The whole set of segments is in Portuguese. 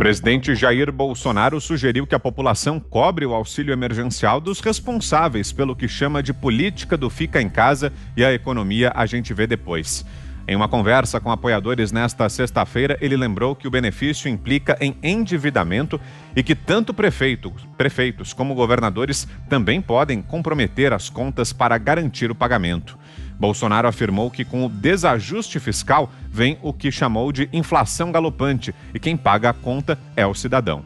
presidente Jair Bolsonaro sugeriu que a população cobre o auxílio emergencial dos responsáveis pelo que chama de política do fica em casa e a economia a gente vê depois. Em uma conversa com apoiadores nesta sexta-feira, ele lembrou que o benefício implica em endividamento e que tanto prefeitos como governadores também podem comprometer as contas para garantir o pagamento. Bolsonaro afirmou que com o desajuste fiscal vem o que chamou de inflação galopante e quem paga a conta é o cidadão.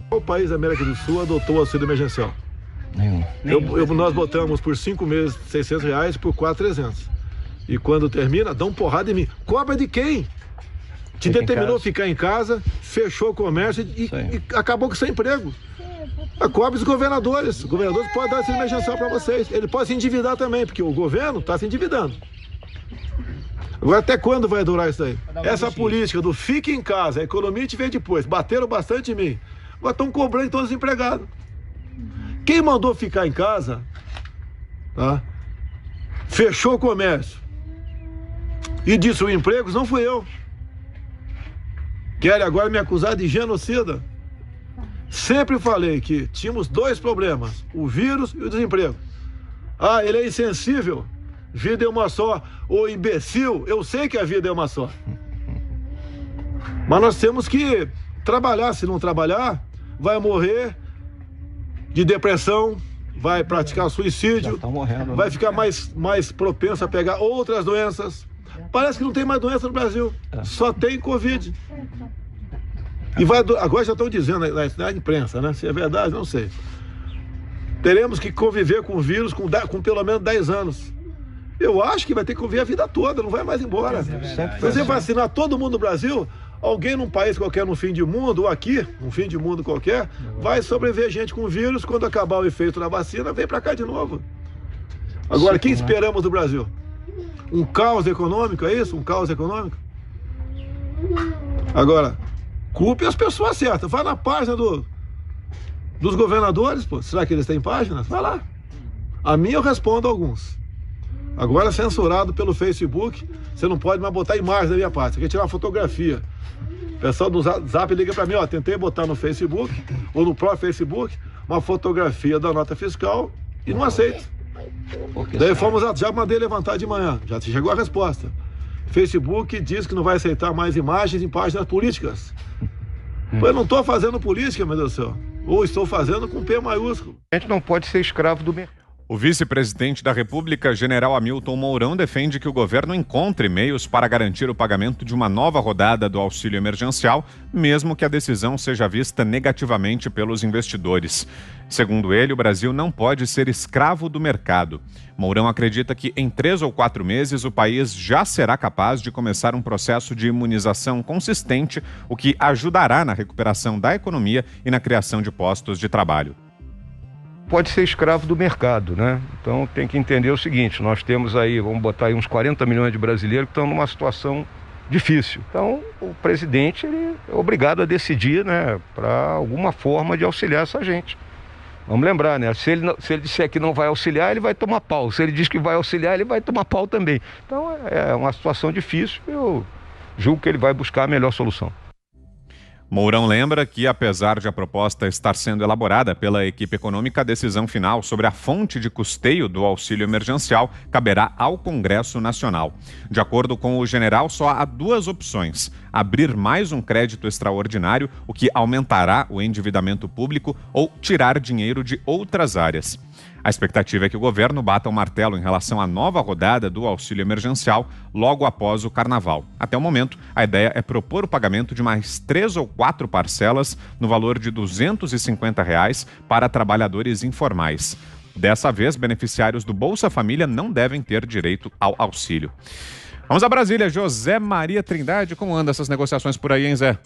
Qual país da América do Sul adotou o auxílio emergencial? Nenhum. Nós botamos por 5 meses R$600, por 4, 300. E quando termina, dão porrada em mim. Cobra de quem? Te determinou ficar em casa, fechou o comércio e acabou com o seu emprego. Cobre os governadores. Os governadores podem dar auxílio emergencial para vocês. Ele pode se endividar também, porque o governo está se endividando. Agora, até quando vai durar isso aí? Essa política do fique em casa, a economia te vê depois. Bateram bastante em mim. Agora estão cobrando todos os empregados. Quem mandou ficar em casa, tá? Fechou o comércio e destruiu empregos, não fui eu. Querem agora me acusar de genocida? Sempre falei que tínhamos 2 problemas, o vírus e o desemprego. Ah, ele é insensível, vida é uma só. Ô imbecil, eu sei que a vida é uma só. Mas nós temos que trabalhar, se não trabalhar, vai morrer de depressão, vai praticar suicídio, vai ficar mais propenso a pegar outras doenças. Parece que não tem mais doença no Brasil, só tem Covid. E agora já estão dizendo na imprensa, né? Se é verdade, não sei. Teremos que conviver com o vírus com pelo menos 10 anos. Eu acho que vai ter que conviver a vida toda, não vai mais embora. Se você vacinar todo mundo no Brasil, alguém num país qualquer, no fim de mundo, ou aqui, num fim de mundo qualquer, vai sobreviver gente com vírus, quando acabar o efeito da vacina, vem pra cá de novo. Agora, o que esperamos do Brasil? Um caos econômico, é isso? Um caos econômico? Agora, culpe as pessoas certas. Vai na página dos governadores, pô. Será que eles têm páginas? Vai lá. A minha eu respondo a alguns. Agora, censurado pelo Facebook, você não pode mais botar imagem da minha parte. Você quer tirar uma fotografia. O pessoal do Zap liga pra mim, ó, tentei botar no Facebook, ou no próprio Facebook, uma fotografia da nota fiscal e não aceito. Daí já mandei levantar de manhã, já chegou a resposta. Facebook diz que não vai aceitar mais imagens em páginas políticas. Eu não estou fazendo política, meu Deus do céu. Ou estou fazendo com P maiúsculo. A gente não pode ser escravo do mercado. O vice-presidente da República, general Hamilton Mourão, defende que o governo encontre meios para garantir o pagamento de uma nova rodada do auxílio emergencial, mesmo que a decisão seja vista negativamente pelos investidores. Segundo ele, o Brasil não pode ser escravo do mercado. Mourão acredita que em 3 ou 4 meses o país já será capaz de começar um processo de imunização consistente, o que ajudará na recuperação da economia e na criação de postos de trabalho. Pode ser escravo do mercado, né? Então tem que entender o seguinte, nós temos aí, vamos botar aí uns 40 milhões de brasileiros que estão numa situação difícil. Então o presidente ele é obrigado a decidir, né, para alguma forma de auxiliar essa gente. Vamos lembrar, né? Se ele disser que não vai auxiliar, ele vai tomar pau. Se ele diz que vai auxiliar, ele vai tomar pau também. Então é uma situação difícil, eu julgo que ele vai buscar a melhor solução. Mourão lembra que, apesar de a proposta estar sendo elaborada pela equipe econômica, a decisão final sobre a fonte de custeio do auxílio emergencial caberá ao Congresso Nacional. De acordo com o general, só há 2 opções: abrir mais um crédito extraordinário, o que aumentará o endividamento público, ou tirar dinheiro de outras áreas. A expectativa é que o governo bata o martelo em relação à nova rodada do auxílio emergencial logo após o carnaval. Até o momento, a ideia é propor o pagamento de mais 3 ou 4 parcelas no valor de R$ 250 para trabalhadores informais. Dessa vez, beneficiários do Bolsa Família não devem ter direito ao auxílio. Vamos a Brasília. José Maria Trindade, como andam essas negociações por aí, hein, Zé?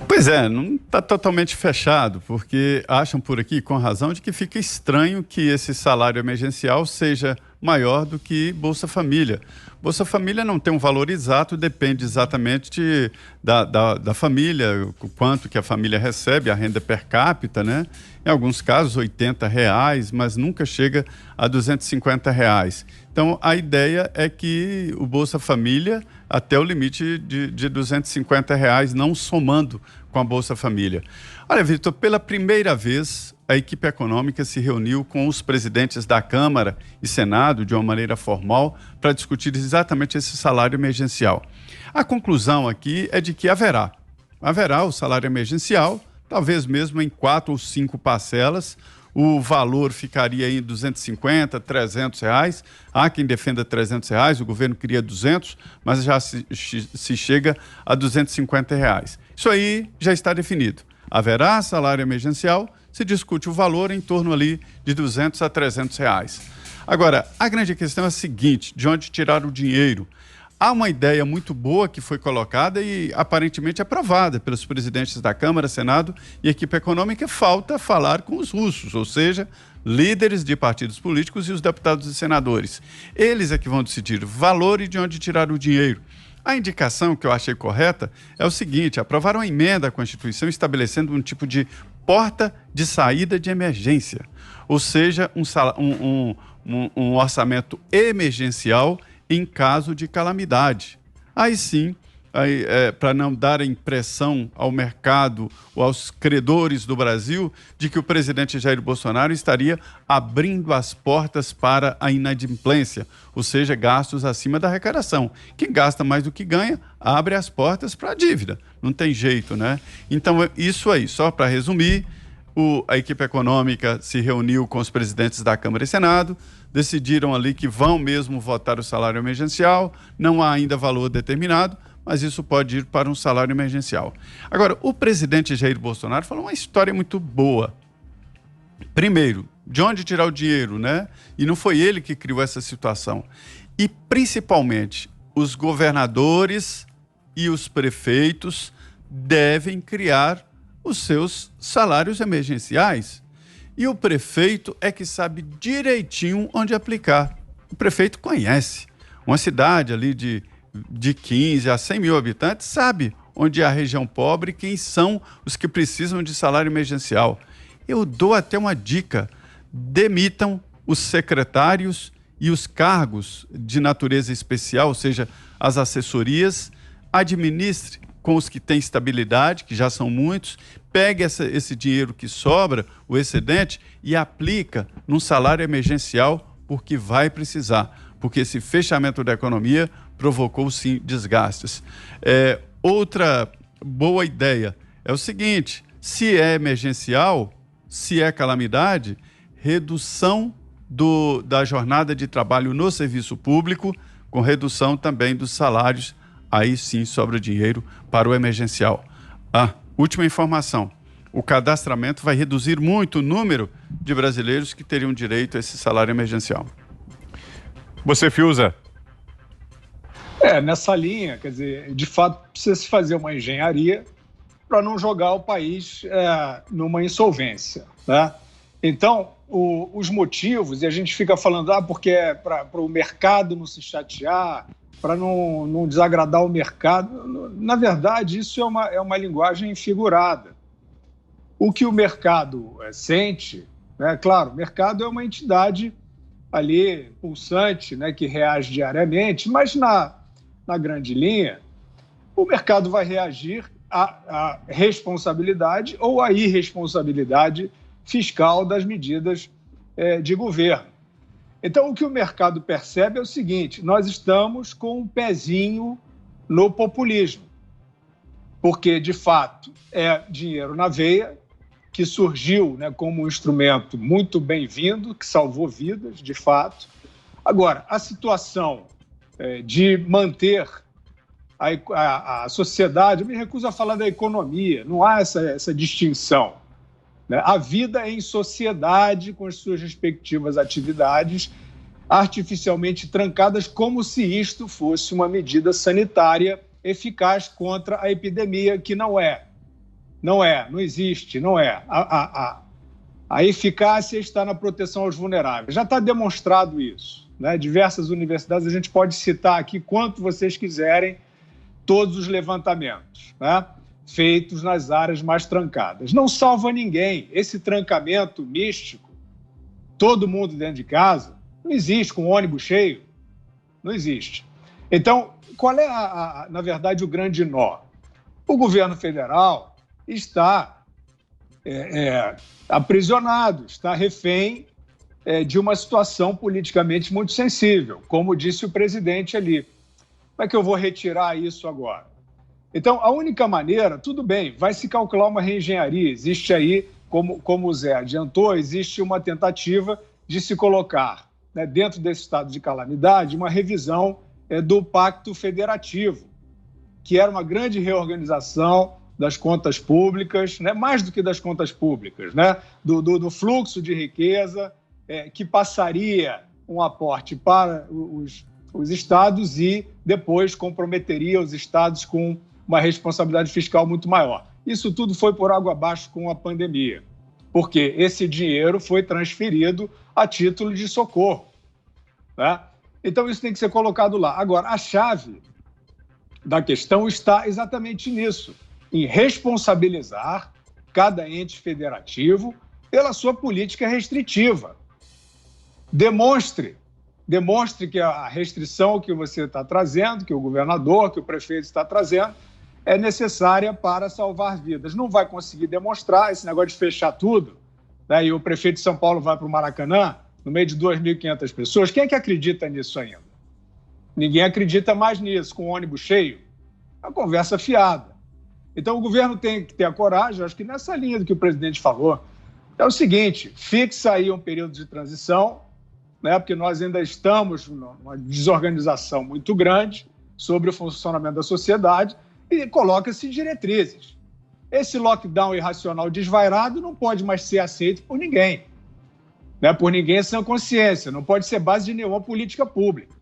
Pois é, não está totalmente fechado, porque acham por aqui, com razão, de que fica estranho que esse salário emergencial seja maior do que Bolsa Família. Bolsa Família não tem um valor exato, depende exatamente da família, o quanto que a família recebe, a renda per capita, né? Em alguns casos, R$ 80, mas nunca chega a R$ 250. Então, a ideia é que o Bolsa Família até o limite de R$ 250, não somando com a Bolsa Família. Olha, Vitor, pela primeira vez, a equipe econômica se reuniu com os presidentes da Câmara e Senado, de uma maneira formal, para discutir exatamente esse salário emergencial. A conclusão aqui é de que haverá o salário emergencial, talvez mesmo em 4 ou 5 parcelas. O valor ficaria em R$ 250, R$ 300. Há quem defenda R$ 300, o governo queria 200, mas já se chega a R$ 250. Isso aí já está definido. Haverá salário emergencial, se discute o valor em torno ali de R$ 200 a R$ 300. Agora, a grande questão é a seguinte: de onde tirar o dinheiro? Há uma ideia muito boa que foi colocada e aparentemente aprovada pelos presidentes da Câmara, Senado e equipe econômica. Falta falar com os russos, ou seja, líderes de partidos políticos e os deputados e senadores. Eles é que vão decidir o valor e de onde tirar o dinheiro. A indicação que eu achei correta é o seguinte: aprovaram uma emenda à Constituição estabelecendo um tipo de porta de saída de emergência, ou seja, um orçamento emergencial em caso de calamidade. Aí sim, para não dar a impressão ao mercado ou aos credores do Brasil de que o presidente Jair Bolsonaro estaria abrindo as portas para a inadimplência, ou seja, gastos acima da arrecadação. Quem gasta mais do que ganha, abre as portas para a dívida. Não tem jeito, né? Então, isso aí, só para resumir, a equipe econômica se reuniu com os presidentes da Câmara e Senado, decidiram ali que vão mesmo votar o salário emergencial, não há ainda valor determinado, mas isso pode ir para um salário emergencial. Agora, o presidente Jair Bolsonaro falou uma história muito boa. Primeiro, de onde tirar o dinheiro, né? E não foi ele que criou essa situação. E, principalmente, os governadores e os prefeitos devem criar os seus salários emergenciais. E o prefeito é que sabe direitinho onde aplicar. O prefeito conhece. Uma cidade ali de 15 a 100 mil habitantes sabe onde é a região pobre e quem são os que precisam de salário emergencial. Eu dou até uma dica: demitam os secretários e os cargos de natureza especial, ou seja, as assessorias, administre com os que têm estabilidade, que já são muitos, pegue esse dinheiro que sobra, o excedente, e aplica num salário emergencial, porque vai precisar, porque esse fechamento da economia provocou, sim, desgastes. Outra boa ideia é o seguinte: se é emergencial, se é calamidade, redução da jornada de trabalho no serviço público, com redução também dos salários. Aí sim sobra dinheiro para o emergencial. Última informação: o cadastramento vai reduzir muito o número de brasileiros que teriam direito a esse salário emergencial. Você, Fiuza? Nessa linha, quer dizer, de fato precisa se fazer uma engenharia para não jogar o país numa insolvência, né? Então, os motivos, e a gente fica falando, porque é para o mercado não se chatear, para não desagradar o mercado. Na verdade, isso é uma linguagem figurada. O que o mercado sente, né? Claro, o mercado é uma entidade ali pulsante, né, que reage diariamente, mas na grande linha, o mercado vai reagir à responsabilidade ou à irresponsabilidade fiscal das medidas de governo. Então, o que o mercado percebe é o seguinte: nós estamos com um pezinho no populismo, porque, de fato, é dinheiro na veia, que surgiu, né, como um instrumento muito bem-vindo, que salvou vidas, de fato. Agora, a situação de manter a sociedade, eu me recuso a falar da economia, não há essa distinção, né? A vida é em sociedade, com as suas respectivas atividades, artificialmente trancadas, como se isto fosse uma medida sanitária eficaz contra a epidemia, que não existe. A eficácia está na proteção aos vulneráveis. Já está demonstrado isso, né? Diversas universidades, a gente pode citar aqui quanto vocês quiserem, todos os levantamentos, né, feitos nas áreas mais trancadas. Não salva ninguém. Esse trancamento místico, todo mundo dentro de casa, não existe, com ônibus cheio, não existe. Então, qual é, na verdade, o grande nó? O governo federal está aprisionado, está refém de uma situação politicamente muito sensível, como disse o presidente ali. Como é que eu vou retirar isso agora? Então, a única maneira, tudo bem, vai se calcular uma reengenharia. Existe aí, como o Zé adiantou, existe uma tentativa de se colocar, né, dentro desse estado de calamidade, uma revisão do Pacto Federativo, que era uma grande reorganização das contas públicas, né, mais do que das contas públicas, né, do fluxo de riqueza, que passaria um aporte para os estados e depois comprometeria os estados com uma responsabilidade fiscal muito maior. Isso tudo foi por água abaixo com a pandemia, porque esse dinheiro foi transferido a título de socorro, né? Então, isso tem que ser colocado lá. Agora, a chave da questão está exatamente nisso, em responsabilizar cada ente federativo pela sua política restritiva. Demonstre que a restrição que você está trazendo, que o governador, que o prefeito está trazendo, é necessária para salvar vidas. Não vai conseguir demonstrar esse negócio de fechar tudo, né? E o prefeito de São Paulo vai para o Maracanã, no meio de 2.500 pessoas. Quem é que acredita nisso ainda? Ninguém acredita mais nisso, com o ônibus cheio. É uma conversa fiada. Então, o governo tem que ter a coragem, acho que nessa linha do que o presidente falou, é o seguinte, fixa aí um período de transição, né, porque nós ainda estamos numa desorganização muito grande sobre o funcionamento da sociedade e coloca-se diretrizes. Esse lockdown irracional desvairado não pode mais ser aceito por ninguém, né, por ninguém sem consciência, não pode ser base de nenhuma política pública.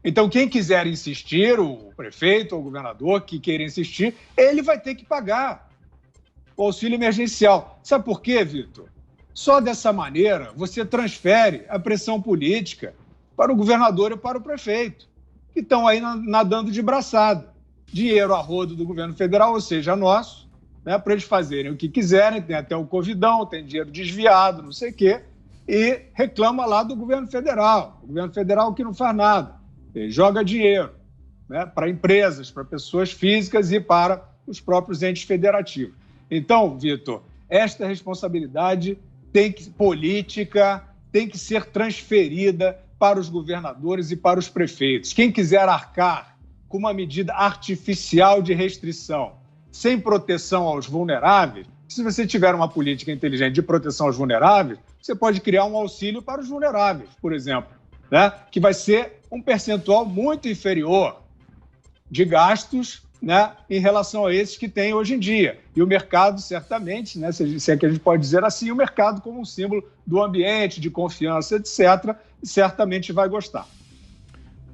Então, quem quiser insistir, o prefeito ou o governador que queira insistir, ele vai ter que pagar o auxílio emergencial. Sabe por quê, Vitor? Só dessa maneira você transfere a pressão política para o governador e para o prefeito, que estão aí nadando de braçada. Dinheiro a rodo do governo federal, ou seja, nosso, né, para eles fazerem o que quiserem, tem até o Covidão, tem dinheiro desviado, não sei o quê, e reclama lá do governo federal. O governo federal que não faz nada, ele joga dinheiro, né, para empresas, para pessoas físicas e para os próprios entes federativos. Então, Vitor, esta responsabilidade política tem que ser transferida para os governadores e para os prefeitos. Quem quiser arcar com uma medida artificial de restrição, sem proteção aos vulneráveis, se você tiver uma política inteligente de proteção aos vulneráveis, você pode criar um auxílio para os vulneráveis, por exemplo, né, que vai ser um percentual muito inferior de gastos, né, em relação a esses que tem hoje em dia. E o mercado, certamente, né, se é que a gente pode dizer assim, o mercado como um símbolo do ambiente, de confiança, etc., certamente vai gostar.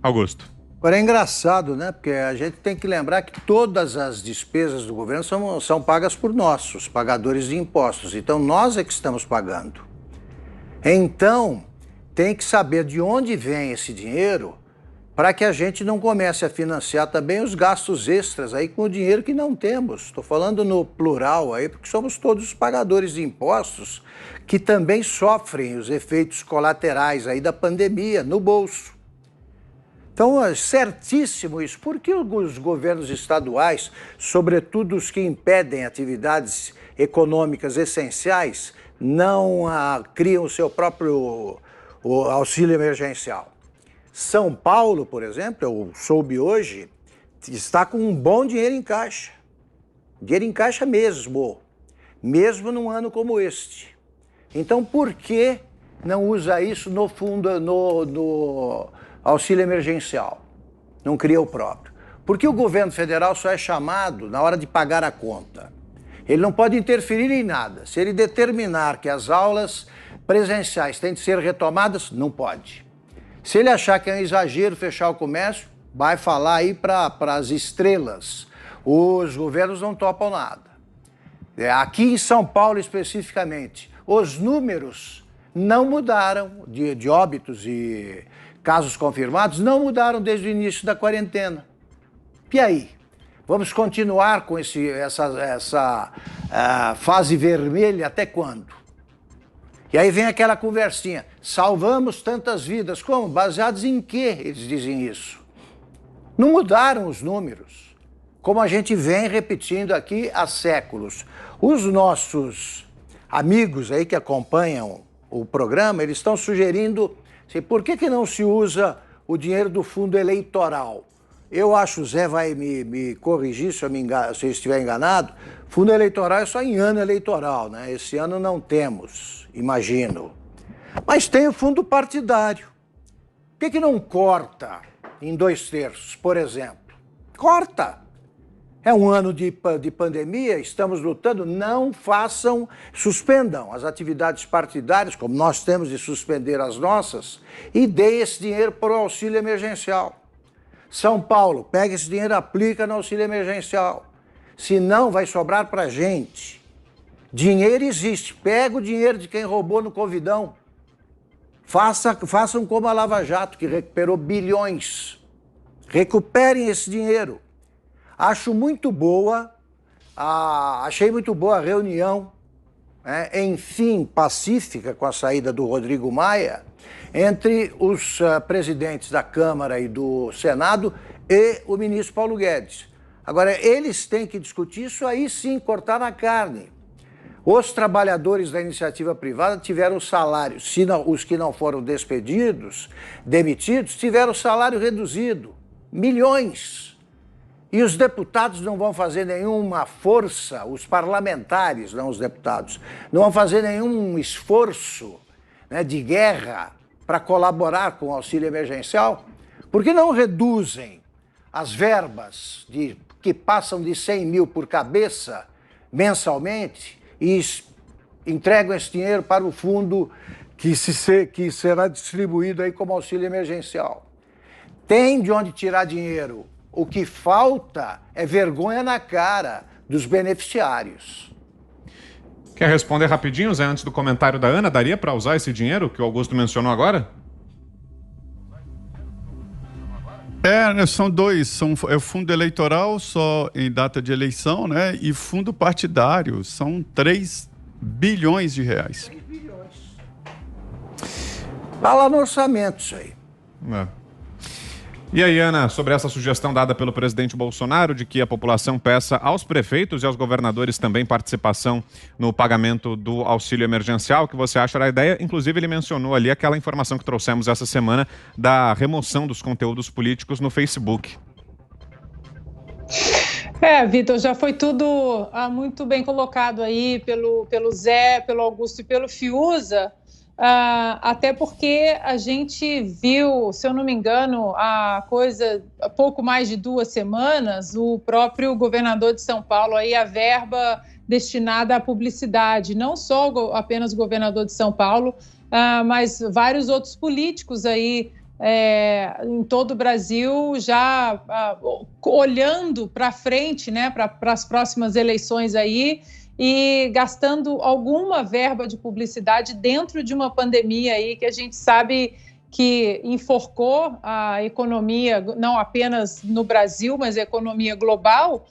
Augusto. Agora é engraçado, né? Porque a gente tem que lembrar que todas as despesas do governo são pagas por nós, os pagadores de impostos. Então, nós é que estamos pagando. Então, tem que saber de onde vem esse dinheiro para que a gente não comece a financiar também os gastos extras aí com o dinheiro que não temos. Estou falando no plural aí, porque somos todos os pagadores de impostos que também sofrem os efeitos colaterais aí da pandemia no bolso. Então, é certíssimo isso. Por que os governos estaduais, sobretudo os que impedem atividades econômicas essenciais, não criam o seu próprio auxílio emergencial? São Paulo, por exemplo, eu soube hoje, está com um bom dinheiro em caixa. Dinheiro em caixa mesmo num ano como este. Então, por que não usa isso no fundo, no auxílio emergencial? Não cria o próprio. Porque o governo federal só é chamado na hora de pagar a conta. Ele não pode interferir em nada. Se ele determinar que as aulas presenciais têm de ser retomadas, não pode. Se ele achar que é um exagero fechar o comércio, vai falar aí para as estrelas. Os governos não topam nada. Aqui em São Paulo, especificamente, os números não mudaram de óbitos e casos confirmados, não mudaram desde o início da quarentena. E aí? Vamos continuar com essa fase vermelha até quando? E aí vem aquela conversinha, salvamos tantas vidas, como? Baseados em quê eles dizem isso? Não mudaram os números, como a gente vem repetindo aqui há séculos. Os nossos amigos aí que acompanham o programa, eles estão sugerindo, assim, por que não se usa o dinheiro do fundo eleitoral? Eu acho, o Zé vai me corrigir se eu estiver enganado, fundo eleitoral é só em ano eleitoral, né? Esse ano não temos, imagino. Mas tem o fundo partidário. Por que não corta em 2/3, por exemplo? Corta. É um ano de pandemia, estamos lutando, não façam, suspendam as atividades partidárias, como nós temos de suspender as nossas, e dê esse dinheiro para o auxílio emergencial. São Paulo, pega esse dinheiro e aplica no auxílio emergencial. Senão vai sobrar para a gente. Dinheiro existe, pega o dinheiro de quem roubou no Covidão. Façam como a Lava Jato, que recuperou bilhões. Recuperem esse dinheiro. Achei muito boa a reunião, enfim, pacífica, com a saída do Rodrigo Maia, entre os presidentes da Câmara e do Senado e o ministro Paulo Guedes. Agora, eles têm que discutir isso aí sim, cortar na carne. Os trabalhadores da iniciativa privada tiveram salário, os que não foram demitidos, tiveram salário reduzido, milhões. E os deputados não vão fazer nenhuma força, os parlamentares, não os deputados, não vão fazer nenhum esforço, de guerra para colaborar com o auxílio emergencial? Por que não reduzem as verbas que passam de 100 mil por cabeça mensalmente e entregam esse dinheiro para o fundo que será distribuído aí como auxílio emergencial? Tem de onde tirar dinheiro. O que falta é vergonha na cara dos beneficiários. Quer responder rapidinho, Zé, antes do comentário da Ana? Daria para usar esse dinheiro que o Augusto mencionou agora? São dois. É o fundo eleitoral só em data de eleição, né? E fundo partidário. São 3 bilhões de reais. 3 bilhões. Está lá no orçamento isso aí. E aí, Ana, sobre essa sugestão dada pelo presidente Bolsonaro de que a população peça aos prefeitos e aos governadores também participação no pagamento do auxílio emergencial, o que você acha da ideia? Inclusive, ele mencionou ali aquela informação que trouxemos essa semana da remoção dos conteúdos políticos no Facebook. Vitor, já foi tudo muito bem colocado aí pelo Zé, pelo Augusto e pelo Fiuza. Até porque a gente viu, se eu não me engano, há pouco mais de 2 semanas, o próprio governador de São Paulo, aí, a verba destinada à publicidade, não só apenas o governador de São Paulo, mas vários outros políticos aí em todo o Brasil já olhando para frente, né, para as próximas eleições aí, e gastando alguma verba de publicidade dentro de uma pandemia aí que a gente sabe que enforcou a economia, não apenas no Brasil, mas a economia global.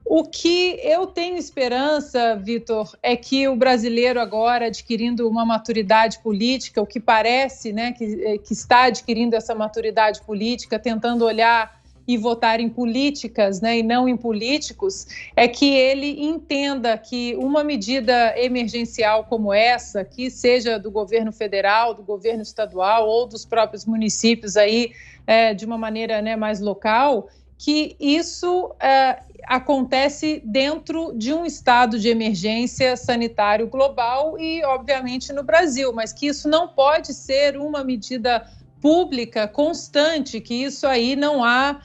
O que eu tenho esperança, Vitor, é que o brasileiro agora, adquirindo uma maturidade política, o que parece, né, que está adquirindo essa maturidade política, tentando olhar e votar em políticas, né, e não em políticos, é que ele entenda que uma medida emergencial como essa, que seja do governo federal, do governo estadual ou dos próprios municípios aí, de uma maneira, né, mais local, que isso acontece dentro de um estado de emergência sanitário global e, obviamente, no Brasil, mas que isso não pode ser uma medida pública constante, que isso aí não há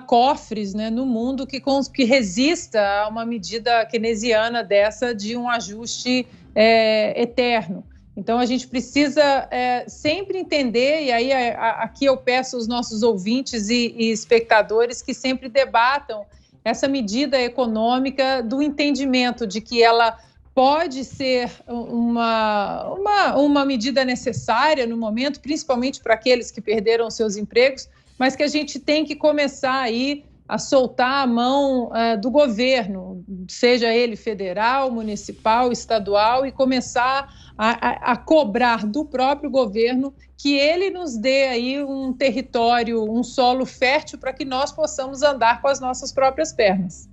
cofres, né, no mundo que resista a uma medida keynesiana dessa de um ajuste eterno. Então, a gente precisa sempre entender, e aí aqui eu peço aos nossos ouvintes e espectadores que sempre debatam essa medida econômica, do entendimento de que ela pode ser uma medida necessária no momento, principalmente para aqueles que perderam seus empregos, mas que a gente tem que começar aí a soltar a mão do governo, seja ele federal, municipal, estadual, e começar a cobrar do próprio governo que ele nos dê aí um território, um solo fértil para que nós possamos andar com as nossas próprias pernas.